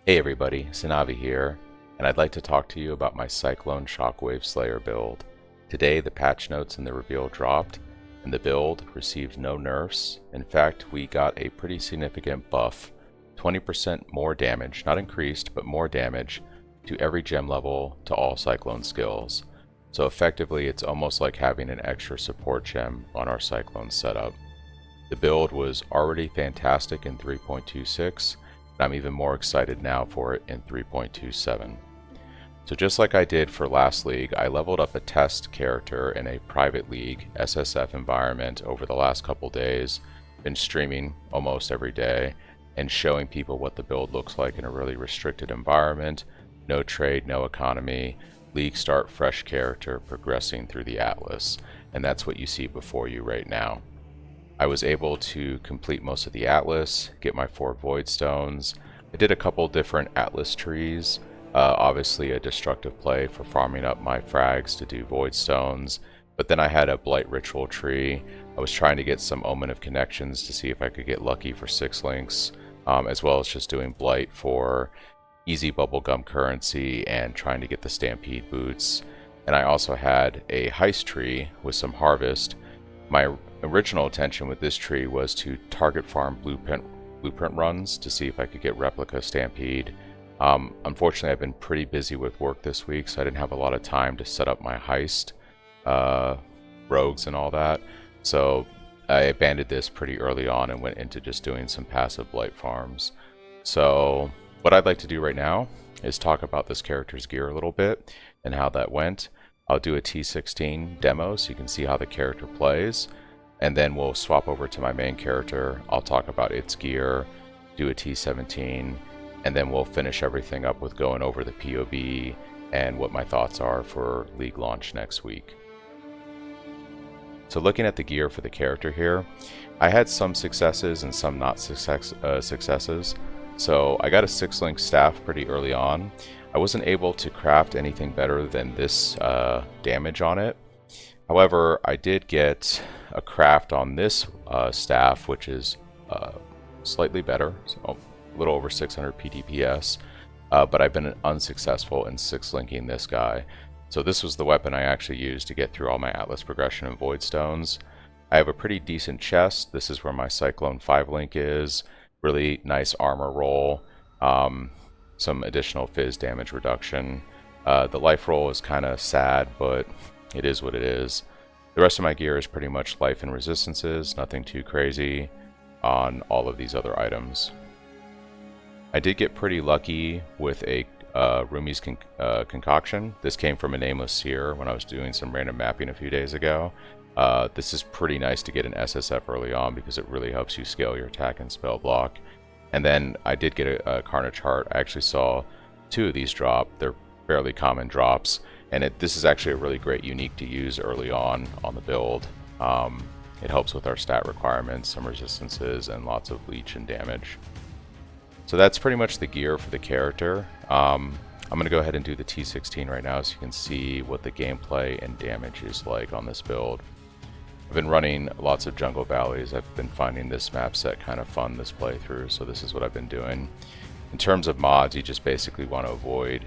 Hey everybody, Sanavi here, and I'd like to talk to you about my Cyclone Shockwave Slayer build. Today the patch notes in the reveal dropped, and the build received no nerfs. In fact, we got a pretty significant buff, 20% more damage, not increased, but more damage to every gem level to all Cyclone skills. So effectively it's almost like having an extra support gem on our Cyclone setup. The build was already fantastic in 3.26, and I'm even more excited now for it in 3.27. So just like I did for last league, I leveled up a test character in a private league SSF environment over the last couple days, been streaming almost every day and showing people what the build looks like in a really restricted environment, no trade, no economy, league start fresh character progressing through the Atlas, and that's what you see before you right now. I was able to complete most of the Atlas, get my 4 Void Stones. I did a couple different Atlas trees, obviously a destructive play for farming up my frags to do Void Stones, but then I had a Blight Ritual tree. I was trying to get some Omen of Connections to see if I could get lucky for 6 links, as well as just doing Blight for easy bubblegum currency and trying to get the Stampede boots. And I also had a Heist tree with some Harvest. My original intention with this tree was to target farm blueprint runs to see if I could get replica Stampede. Unfortunately, I've been pretty busy with work this week, so I didn't have a lot of time to set up my heist rogues and all that. So I abandoned this pretty early on and went into just doing some passive blight farms. So what I'd like to do right now is talk about this character's gear a little bit and how that went. I'll do a T16 demo so you can see how the character plays, and then we'll swap over to my main character. I'll talk about its gear, do a T17, and then we'll finish everything up with going over the POB and what my thoughts are for League launch next week. So looking at the gear for the character here, I had some successes and some not successes. So I got a 6-link staff pretty early on. I wasn't able to craft anything better than this damage on it. However, I did get a craft on this staff, which is slightly better, so a little over 600 PTPS, but I've been unsuccessful in 6-linking this guy. So this was the weapon I actually used to get through all my Atlas progression and Void Stones. I have a pretty decent chest. This is where my Cyclone 5-link is. Really nice armor roll. Some additional fizz damage reduction. The life roll is kind of sad, but it is what it is. The rest of my gear is pretty much life and resistances, nothing too crazy on all of these other items. I did get pretty lucky with a Rumi's concoction. This came from a nameless seer when I was doing some random mapping a few days ago. This is pretty nice to get an SSF early on because it really helps you scale your attack and spell block. And then I did get a Carnage Heart. I actually saw 2 of these drop. They're fairly common drops, and this is actually a really great unique to use early on the build. It helps with our stat requirements, some resistances, and lots of leech and damage. So that's pretty much the gear for the character. I'm going to go ahead and do the T16 right now so you can see what the gameplay and damage is like on this build. I've been running lots of jungle valleys. I've been finding this map set kind of fun this playthrough, so this is what I've been doing. In terms of mods, you just basically want to avoid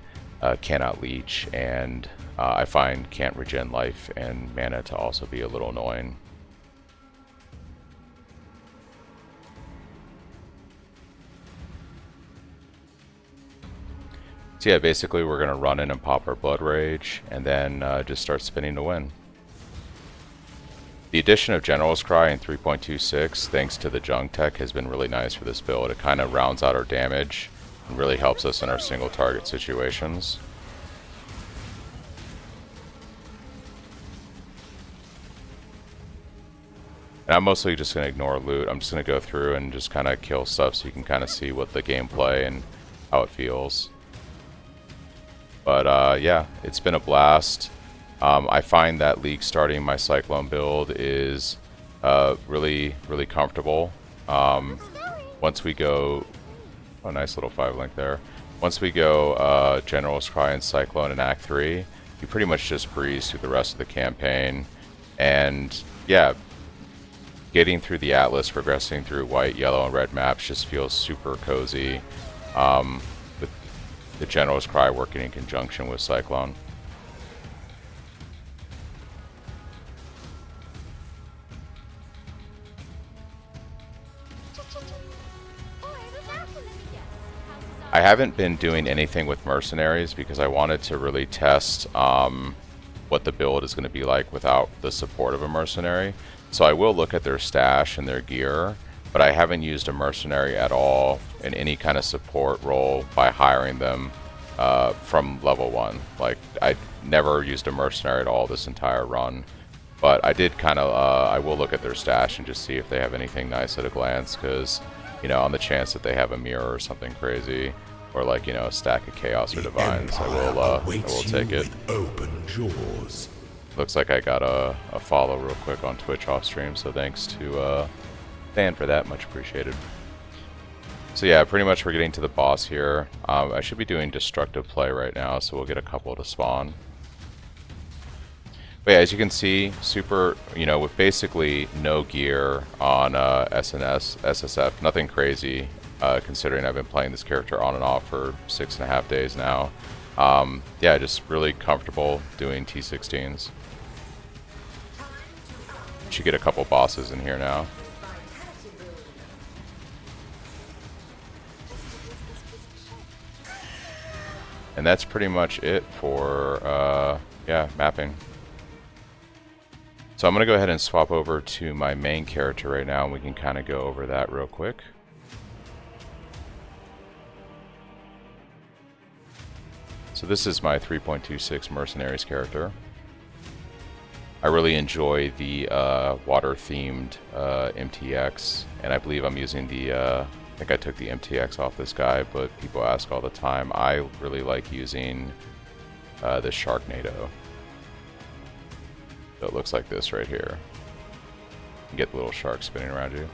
cannot leech, and I find can't regen life and mana to also be a little annoying. So yeah, basically we're going to run in and pop our Blood Rage, and then just start spinning to win. The addition of General's Cry in 3.26, thanks to the Jung tech, has been really nice for this build. It kind of rounds out our damage and really helps us in our single target situations. And I'm mostly just going to ignore loot. I'm just going to go through and just kind of kill stuff so you can kind of see what the gameplay and how it feels. But yeah, it's been a blast. I find that league starting my Cyclone build is really comfortable. Once we go, oh, nice little 5-link there. Once we go General's Cry and Cyclone in Act 3, you pretty much just breeze through the rest of the campaign. And yeah, getting through the Atlas, progressing through white, yellow, and red maps just feels super cozy. With the General's Cry working in conjunction with Cyclone. I haven't been doing anything with mercenaries because I wanted to really test what the build is going to be like without the support of a mercenary. So I will look at their stash and their gear, but I haven't used a mercenary at all in any kind of support role by hiring them from level 1. Like, I never used a mercenary at all this entire run. But I did kind of, I will look at their stash and just see if they have anything nice at a glance, because, you know, on the chance that they have a mirror or something crazy, or like, you know, a stack of chaos or divines, I will take it. Open jaws. Looks like I got a follow real quick on Twitch off stream, so thanks to Dan for that, much appreciated. So yeah, pretty much we're getting to the boss here. I should be doing destructive play right now, so we'll get a couple to spawn. But yeah, as you can see, super, you know, with basically no gear on SSF, nothing crazy, considering I've been playing this character on and off for 6.5 days now. Yeah, just really comfortable doing T16s. Should get a couple bosses in here now. And that's pretty much it for, yeah, mapping. So I'm going to go ahead and swap over to my main character right now, and we can kind of go over that real quick. So this is my 3.26 Mercenaries character. I really enjoy the water-themed MTX, and I believe I'm using the, I think I took the MTX off this guy, but people ask all the time. I really like using the Sharknado. So it looks like this right here. You can get the little shark spinning around you.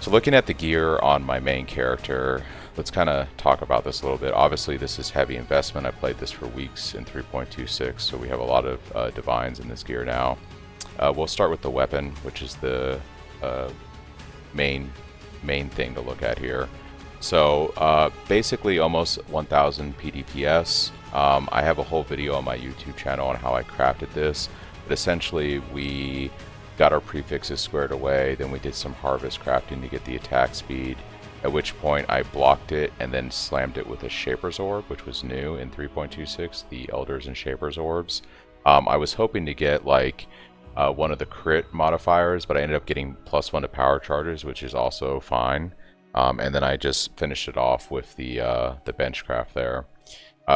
So looking at the gear on my main character, let's kind of talk about this a little bit. Obviously this is heavy investment. I played this for weeks in 3.26, so we have a lot of divines in this gear now. We'll start with the weapon, which is the main thing to look at here. So basically almost 1000 PDPS. I have a whole video on my YouTube channel on how I crafted this, but essentially we got our prefixes squared away, then we did some harvest crafting to get the attack speed, at which point I blocked it and then slammed it with a Shaper's Orb, which was new in 3.26, the Elders and Shaper's Orbs. I was hoping to get like one of the crit modifiers, but I ended up getting +1 to power charges, which is also fine. And then I just finished it off with the bench craft there.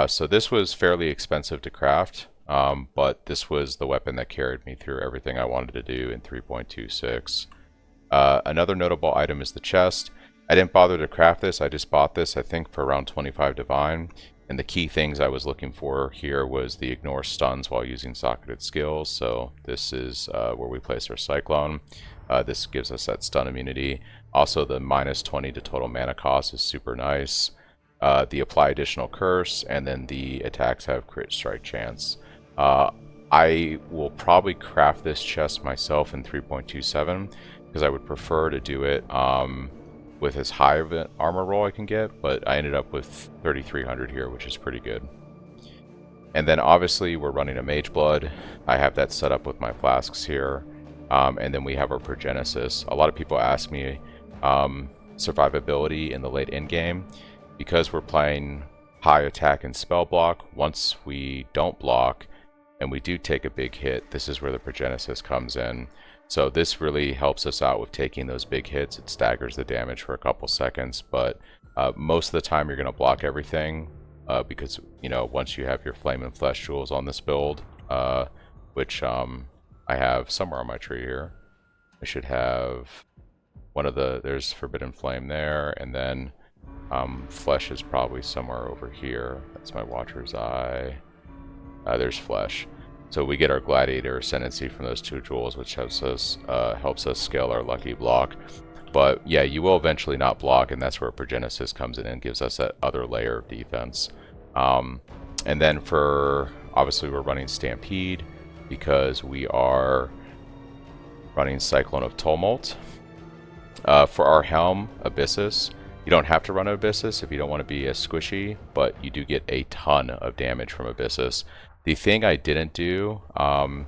So this was fairly expensive to craft, but this was the weapon that carried me through everything I wanted to do in 3.26. Another notable item is the chest. I didn't bother to craft this, I just bought this I think for around 25 divine. And the key things I was looking for here was the ignore stuns while using socketed skills. So this is where we place our Cyclone. This gives us that stun immunity. Also the -20 to total mana cost is super nice. The apply additional curse, and then the attacks have crit strike chance. I will probably craft this chest myself in 3.27 because I would prefer to do it with as high of an armor roll I can get, but I ended up with 3300 here, which is pretty good. And then obviously we're running a Mage Blood. I have that set up with my flasks here. And then we have our Progenesis. A lot of people ask me survivability in the late end game. Because we're playing high attack and spell block, once we don't block and we do take a big hit, this is where the Progenesis comes in. So this really helps us out with taking those big hits. It staggers the damage for a couple seconds, but most of the time you're going to block everything because, you know, once you have your Flame and Flesh jewels on this build, which I have somewhere on my tree here. I should have one of the, there's Forbidden Flame there, and then Flesh is probably somewhere over here. That's my Watcher's Eye. There's Flesh. So we get our Gladiator Ascendancy from those 2 jewels, which helps us scale our lucky block. But yeah, you will eventually not block, and that's where Progenesis comes in and gives us that other layer of defense. And then for, obviously we're running Stampede because we are running Cyclone of Tumult. For our Helm, Abyssus, You don't have to run Abyssus if you don't want to be as squishy, but you do get a ton of damage from Abyssus. The thing I didn't do on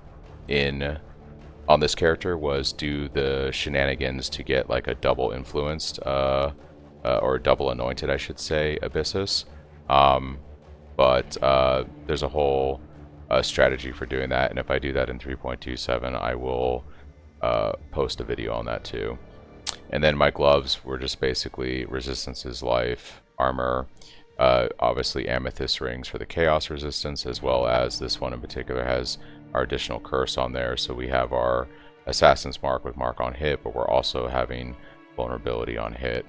this character was do the shenanigans to get like a double influenced or double anointed, I should say, Abyssus. But there's a whole strategy for doing that, and if I do that in 3.27, I will post a video on that too. And then my gloves were just basically resistance is life, armor, obviously amethyst rings for the chaos resistance, as well as this one in particular has our additional curse on there. So we have our assassin's mark with mark on hit, but we're also having vulnerability on hit.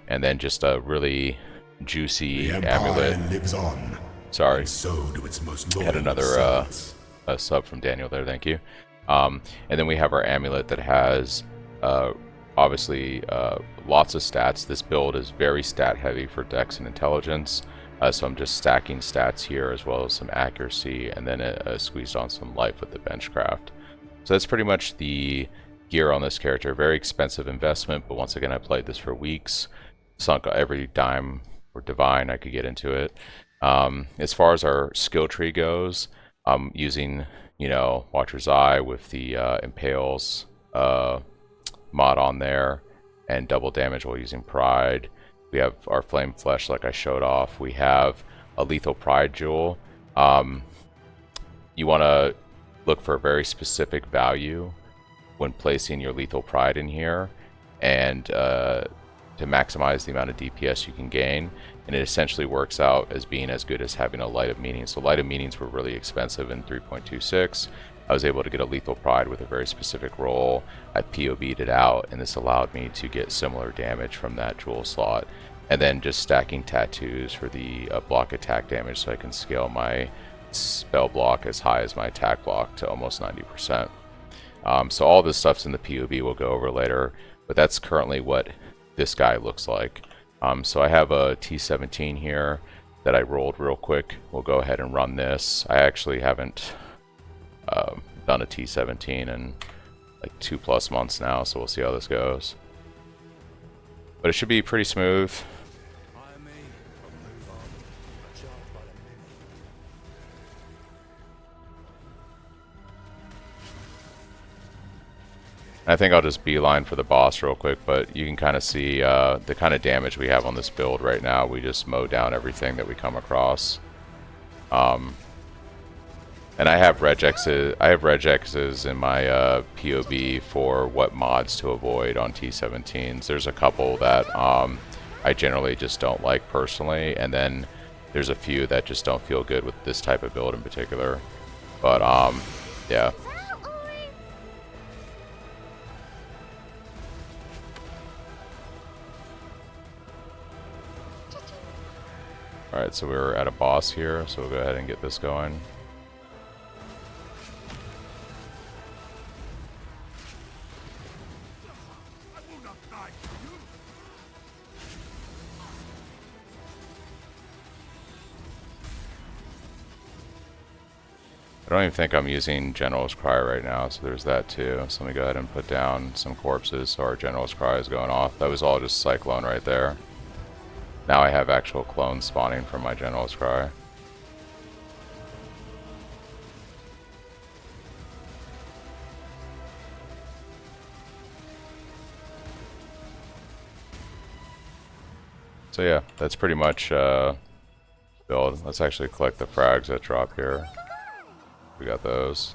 And then just a really juicy amulet. Lives on. Sorry, So do its most had another a sub from Daniel there, thank you. And then we have our amulet that has obviously lots of stats. This build is very stat heavy for dex and intelligence, so I'm just stacking stats here as well as some accuracy, and then squeezed on some life with the benchcraft. So that's pretty much the gear on this character. Very expensive investment, but once again I played this for weeks, sunk every dime or divine I could get into it. As far as our skill tree goes, I'm using, you know, Watcher's Eye with the Impales mod on there, and double damage while using Pride. We have our Flame Flesh like I showed off. We have a Lethal Pride Jewel. You want to look for a very specific value when placing your Lethal Pride in here, and to maximize the amount of DPS you can gain, and it essentially works out as being as good as having a Light of Meanings. So Light of Meanings were really expensive in 3.26. I was able to get a Lethal Pride with a very specific roll. I POB'd it out, and this allowed me to get similar damage from that jewel slot. And then just stacking tattoos for the block attack damage, so I can scale my spell block as high as my attack block to almost 90%. So all this stuff's in the POB we'll go over later, but that's currently what this guy looks like. So I have a T17 here that I rolled real quick. We'll go ahead and run this. I actually haven't done a T17 in like 2+ months now, so we'll see how this goes. But it should be pretty smooth. I think I'll just beeline for the boss real quick, but you can kind of see the kind of damage we have on this build right now. We just mow down everything that we come across. And I have regexes in my POB for what mods to avoid on T17s. There's a couple that I generally just don't like personally, and then there's a few that just don't feel good with this type of build in particular. But yeah. Alright, so we're at a boss here, so we'll go ahead and get this going. I don't even think I'm using General's Cry right now, so there's that too. So let me go ahead and put down some corpses so our General's Cry is going off. That was all just Cyclone right there. Now I have actual clones spawning from my General's Cry. So yeah, that's pretty much build. Let's actually collect the frags that drop here. We got those.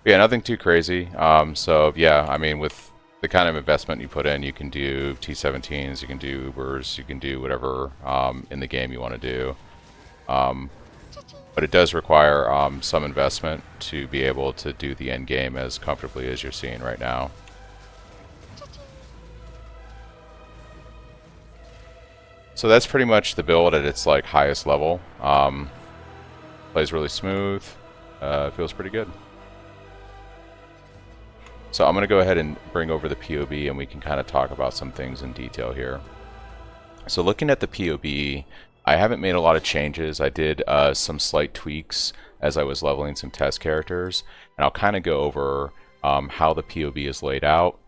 But yeah, nothing too crazy. So yeah, I mean, with the kind of investment you put in, you can do T17s, you can do Ubers, you can do whatever in the game you want to do. But it does require some investment to be able to do the end game as comfortably as you're seeing right now. So that's pretty much the build at its like highest level. Plays really smooth. Feels pretty good. So I'm going to go ahead and bring over the POB, and we can kind of talk about some things in detail here. So looking at the POB, I haven't made a lot of changes. I did some slight tweaks as I was leveling some test characters, and I'll kind of go over how the POB is laid out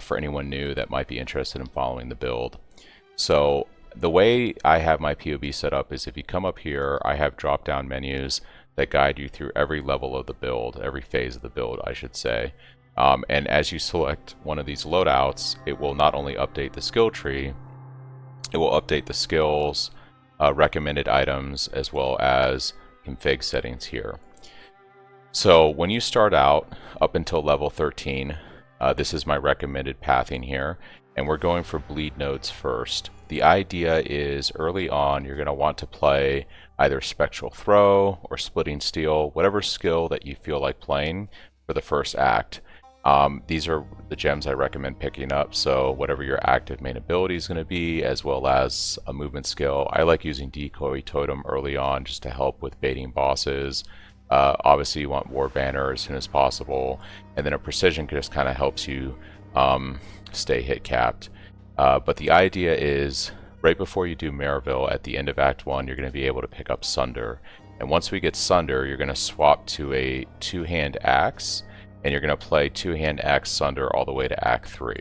for anyone new that might be interested in following the build. So the way I have my POB set up is if you come up here, I have drop down menus that guide you through every level of the build, every phase of the build, I should say. And as you select one of these loadouts, it will not only update the skill tree, it will update the skills, recommended items, as well as config settings here. So when you start out up until level 13, this is my recommended pathing here, and we're going for bleed nodes first. The idea is early on you're going to want to play either Spectral Throw or Splitting Steel, whatever skill that you feel like playing for the first act. These are the gems I recommend picking up, so whatever your active main ability is going to be, as well as a movement skill. I like using Decoy Totem early on just to help with baiting bosses. Obviously you want War Banner as soon as possible, and then a Precision just kind of helps you stay hit capped. But the idea is right before you do Maryville at the end of Act 1, you're going to be able to pick up Sunder. And once we get Sunder, you're going to swap to a two-hand axe, and you're going to play two-hand axe Sunder all the way to Act 3.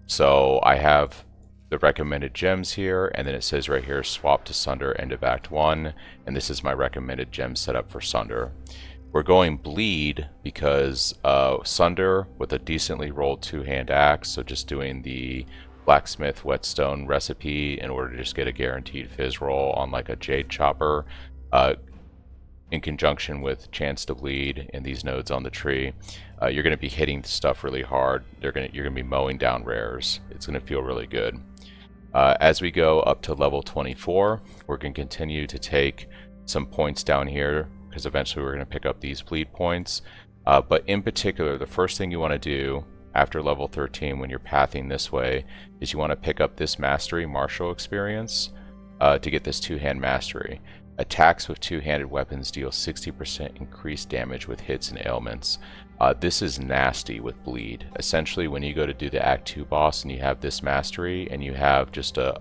So I have the recommended gems here, and then it says right here, swap to Sunder end of Act 1, and this is my recommended gem setup for Sunder. We're going bleed because Sunder with a decently rolled two-hand axe, so just doing the blacksmith whetstone recipe in order to just get a guaranteed fizz roll on like a jade chopper, in conjunction with chance to bleed in these nodes on the tree, you're going to be hitting stuff really hard. You're going to be mowing down rares. It's going to feel really good. As we go up to level 24, we're going to continue to take some points down here because eventually we're going to pick up these bleed points. But in particular, the first thing you want to do after level 13 when you're pathing this way is you want to pick up this mastery martial experience to get this two-hand mastery. Attacks with two-handed weapons deal 60% increased damage with hits and ailments. This is nasty with bleed. Essentially, when you go to do the Act 2 boss and you have this mastery and you have just a,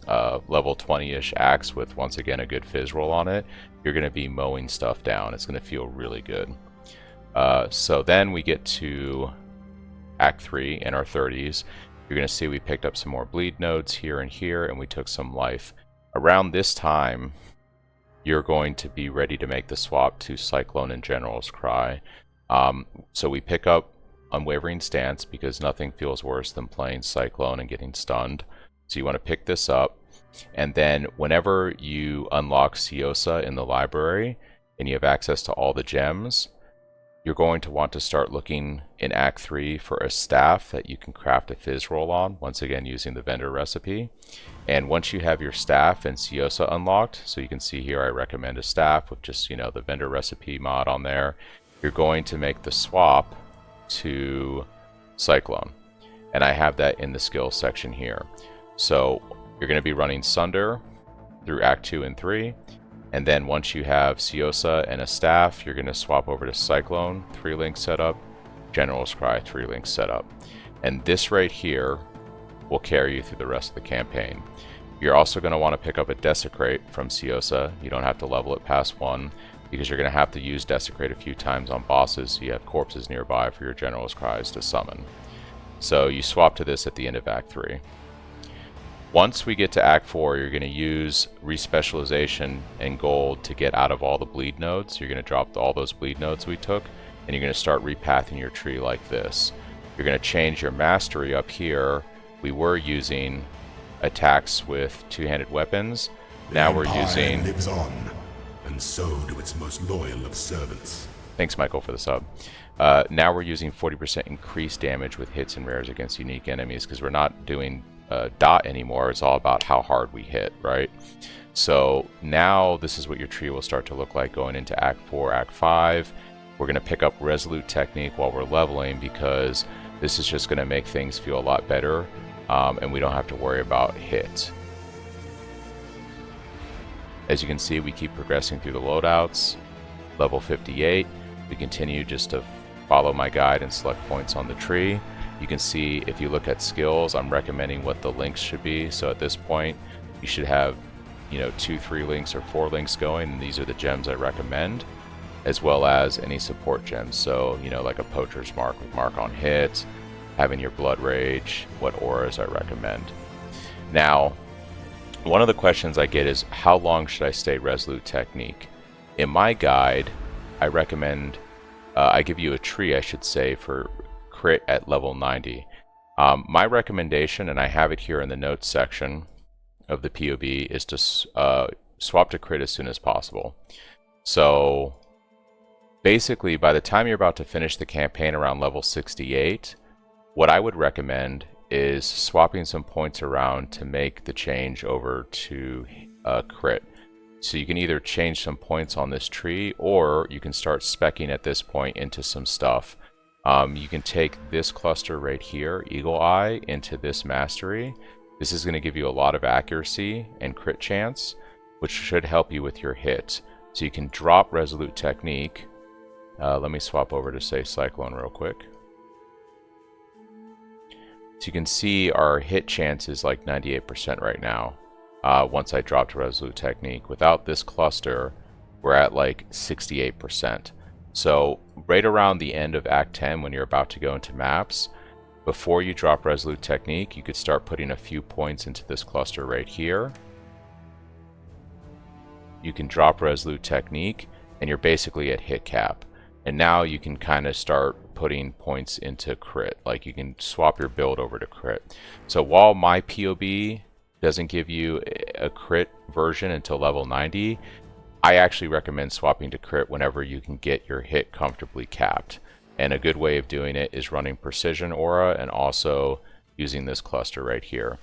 level 20-ish axe with, once again, a good fizz roll on it, you're going to be mowing stuff down. It's going to feel really good. So then we get to Act 3 in our 30s. You're going to see we picked up some more bleed nodes here and here, and we took some life. Around this time, you're going to be ready to make the swap to Cyclone and General's Cry. So we pick up Unwavering Stance because nothing feels worse than playing Cyclone and getting stunned. So you want to pick this up, and then whenever you unlock Ciosa in the library and you have access to all the gems, you're going to want to start looking in Act 3 for a staff that you can craft a fizz roll on, once again using the vendor recipe. And once you have your staff and Ciosa unlocked, so you can see here I recommend a staff with just, the vendor recipe mod on there, you're going to make the swap to Cyclone. And I have that in the skills section here. So you're going to be running Sunder through Act 2 and 3. And then once you have Ciosa and a staff, you're going to swap over to Cyclone, 3-link setup, General's Cry, 3-link setup. And this right here will carry you through the rest of the campaign. You're also going to want to pick up a Desecrate from Ciosa. You don't have to level it past 1 because you're going to have to use Desecrate a few times on bosses, so you have corpses nearby for your General's Cries to summon. So you swap to this at the end of Act 3. Once we get to Act 4, you're going to use Respecialization and Gold to get out of all the bleed nodes. You're going to drop all those bleed nodes we took, and you're going to start repathing your tree like this. You're going to change your mastery up here. We were using attacks with two-handed weapons. Now we're using... lives on, and so do its most loyal of servants. Thanks, Michael, for the sub. Now we're using 40% increased damage with hits and rares against unique enemies because we're not doing dot anymore. It's all about how hard we hit, right? So now this is what your tree will start to look like going into Act 4, Act 5. We're going to pick up Resolute Technique while we're leveling because this is just going to make things feel a lot better, and we don't have to worry about hit. As you can see, we keep progressing through the loadouts. Level 58, we continue just to follow my guide and select points on the tree. You can see if you look at skills, I'm recommending what the links should be. So at this point, you should have 2, 3 links or 4 links going, and these are the gems I recommend, as well as any support gems. So like a Poacher's Mark with Mark on hit, having your Blood Rage, what auras I recommend. Now, one of the questions I get is, how long should I stay Resolute Technique? In my guide, I recommend, I give you a tree, I should say, for crit at level 90. My recommendation, and I have it here in the notes section of the POB, is to swap to crit as soon as possible. So basically, by the time you're about to finish the campaign around level 68, what I would recommend is swapping some points around to make the change over to crit. So you can either change some points on this tree, or you can start speccing at this point into some stuff. You can take this cluster right here, Eagle Eye, into this mastery. This is going to give you a lot of accuracy and crit chance, which should help you with your hit. So you can drop Resolute Technique. Let me swap over to, say, Cyclone real quick. So you can see our hit chance is like 98% right now. Once I dropped Resolute Technique. Without this cluster, we're at like 68%. So right around the end of Act 10, when you're about to go into maps, before you drop Resolute Technique, you could start putting a few points into this cluster right here. You can drop Resolute Technique, and you're basically at hit cap. And now you can kind of start putting points into crit. Like, you can swap your build over to crit. So while my POB doesn't give you a crit version until level 90, I actually recommend swapping to crit whenever you can get your hit comfortably capped. And a good way of doing it is running Precision Aura and also using this cluster right here.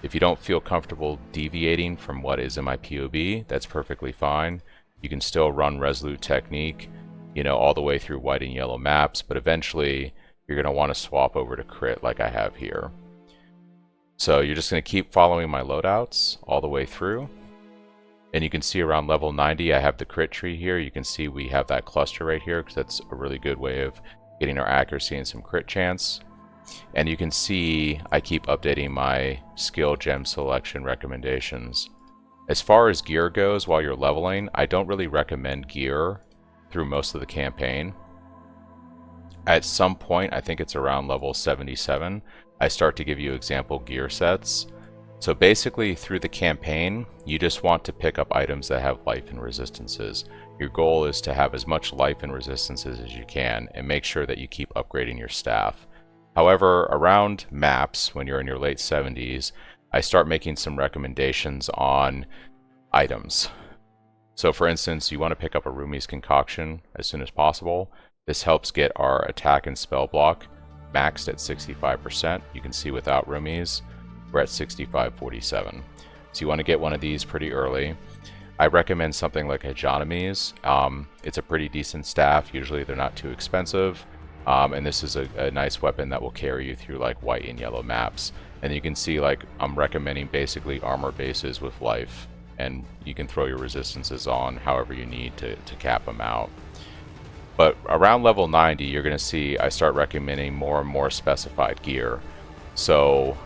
If you don't feel comfortable deviating from what is in my POB, that's perfectly fine. You can still run Resolute Technique, you know, all the way through white and yellow maps, but eventually you're going to want to swap over to crit like I have here. So you're just going to keep following my loadouts all the way through. And you can see around level 90, I have the crit tree here. You can see we have that cluster right here, because that's a really good way of getting our accuracy and some crit chance. And you can see I keep updating my skill gem selection recommendations. As far as gear goes, while you're leveling, I don't really recommend gear through most of the campaign. At some point, I think it's around level 77, I start to give you example gear sets. So basically, through the campaign, you just want to pick up items that have life and resistances. Your goal is to have as much life and resistances as you can, and make sure that you keep upgrading your staff. However, around maps, when you're in your late 70s, I start making some recommendations on items. So for instance, you want to pick up a Rumi's Concoction as soon as possible. This helps get our attack and spell block maxed at 65%. You can see without Rumi's, we're at 65.47. So you want to get one of these pretty early. I recommend something like Hajoni's. It's a pretty decent staff. Usually they're not too expensive. And this is a nice weapon that will carry you through like white and yellow maps. And you can see, like, I'm recommending basically armor bases with life. And you can throw your resistances on however you need to cap them out. But around level 90, you're going to see I start recommending more and more specified gear. So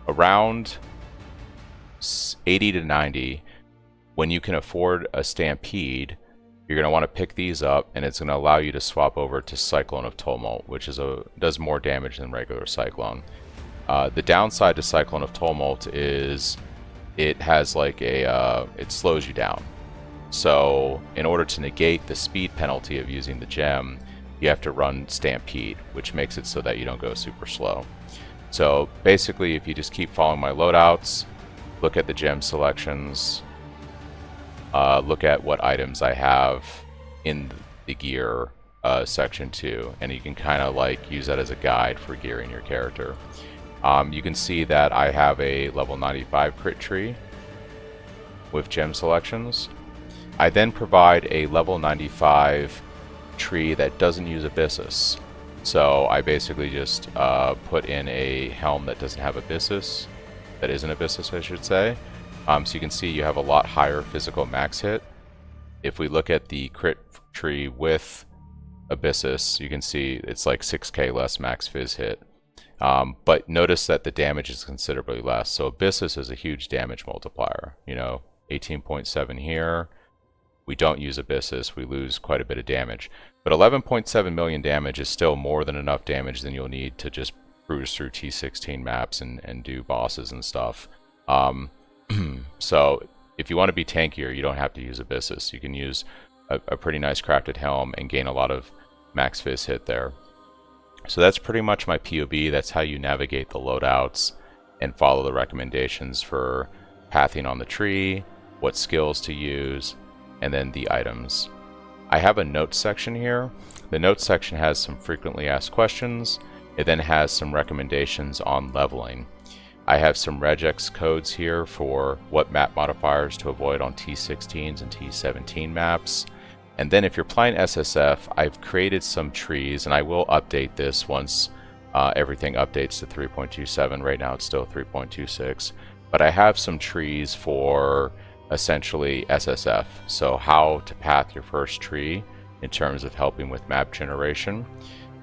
around 80 to 90, when you can afford a Stampede, you're going to want to pick these up, and it's going to allow you to swap over to Cyclone of Tumult, which is does more damage than regular Cyclone. The downside to Cyclone of Tumult is it has like it slows you down. So in order to negate the speed penalty of using the gem, you have to run Stampede, which makes it so that you don't go super slow. So basically, if you just keep following my loadouts, look at the gem selections, look at what items I have in the gear section too, and you can kind of like use that as a guide for gearing your character. You can see that I have a level 95 crit tree with gem selections. I then provide a level 95 tree that doesn't use Abyssus. So I basically just put in a helm that doesn't have Abyssus, that isn't Abyssus, I should say. So you can see you have a lot higher physical max hit. If we look at the crit tree with Abyssus, you can see it's like 6k less max phys hit. But notice that the damage is considerably less. So Abyssus is a huge damage multiplier. You know, 18.7 here. We don't use Abyssus, we lose quite a bit of damage. But 11.7 million damage is still more than enough damage than you'll need to just cruise through T16 maps and do bosses and stuff. So if you want to be tankier, you don't have to use Abyssus. You can use a pretty nice crafted helm and gain a lot of max fizz hit there. So that's pretty much my POB. That's how you navigate the loadouts and follow the recommendations for pathing on the tree, what skills to use, and then the items. I have a notes section here. The notes section has some frequently asked questions. It then has some recommendations on leveling. I have some regex codes here for what map modifiers to avoid on T16s and T17 maps. And then if you're playing SSF, I've created some trees, and I will update this once everything updates to 3.27. Right now it's still 3.26. But I have some trees for essentially SSF. So how to path your first tree in terms of helping with map generation.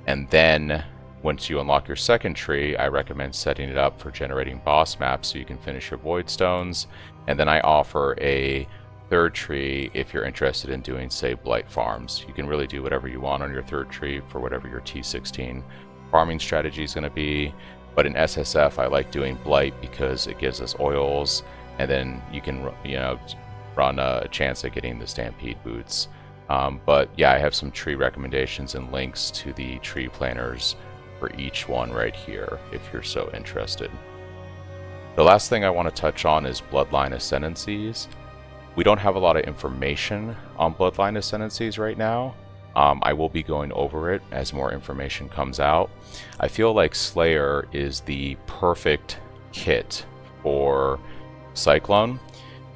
And then once you unlock your second tree, I recommend setting it up for generating boss maps so you can finish your void stones. And then I offer a third tree if you're interested in doing, say, blight farms. You can really do whatever you want on your third tree for whatever your T16 farming strategy is going to be. But in SSF, I like doing blight because it gives us oils, and then you can, run a chance at getting the stampede boots. But yeah, I have some tree recommendations and links to the tree planners for each one right here if you're so interested. The last thing I want to touch on is bloodline ascendancies. We don't have a lot of information on bloodline ascendancies right now. I will be going over it as more information comes out. I feel like Slayer is the perfect kit for Cyclone.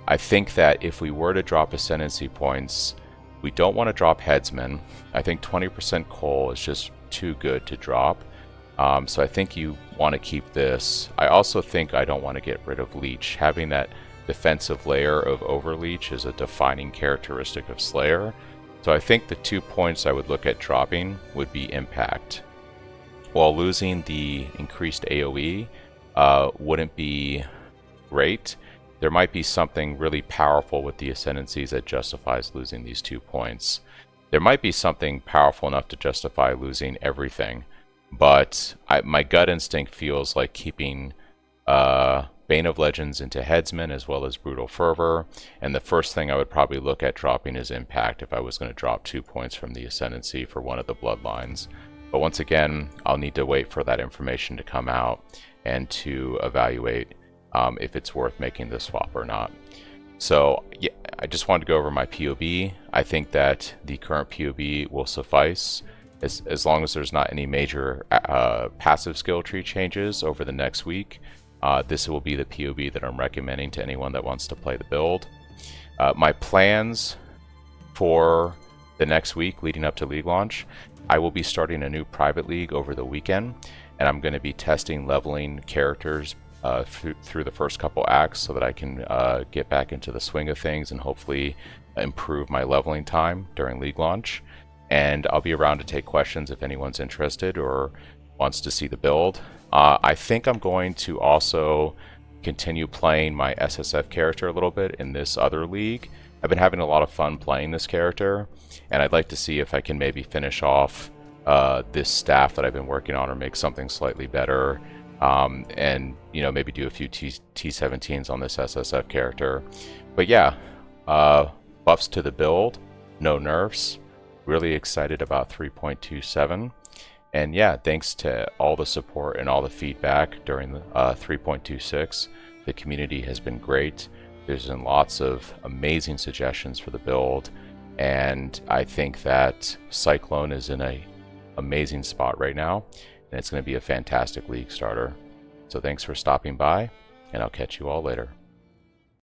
I think that if we were to drop ascendancy points, we don't want to drop Headsman. I think 20% coal is just too good to drop. So I think you want to keep this. I also think I don't want to get rid of Leech. Having that defensive layer of Overleech is a defining characteristic of Slayer. So I think the 2 points I would look at dropping would be Impact. While losing the increased AoE wouldn't be great, there might be something really powerful with the Ascendancies that justifies losing these 2 points. There might be something powerful enough to justify losing everything, but my gut instinct feels like keeping Bane of Legends into Headsman as well as Brutal Fervor, and the first thing I would probably look at dropping is Impact if I was going to drop 2 points from the Ascendancy for one of the Bloodlines. But once again, I'll need to wait for that information to come out and to evaluate if it's worth making the swap or not. So yeah, I just wanted to go over my POB. I think that the current POB will suffice as long as there's not any major passive skill tree changes over the next week. This will be the POB that I'm recommending to anyone that wants to play the build. My plans for the next week leading up to league launch, I will be starting a new private league over the weekend, and I'm going to be testing leveling characters through the first couple acts so that I can get back into the swing of things and hopefully improve my leveling time during league launch. And I'll be around to take questions if anyone's interested or wants to see the build. I think I'm going to also continue playing my SSF character a little bit in this other league. I've been having a lot of fun playing this character, and I'd like to see if I can maybe finish off this staff that I've been working on or make something slightly better, and maybe do a few T17s on this SSF character. But yeah, buffs to the build, no nerfs. Really excited about 3.27. And yeah, thanks to all the support and all the feedback during the 3.26. The community has been great. There's been lots of amazing suggestions for the build, and I think that Cyclone is in an amazing spot right now, and it's going to be a fantastic league starter. So thanks for stopping by, and I'll catch you all later.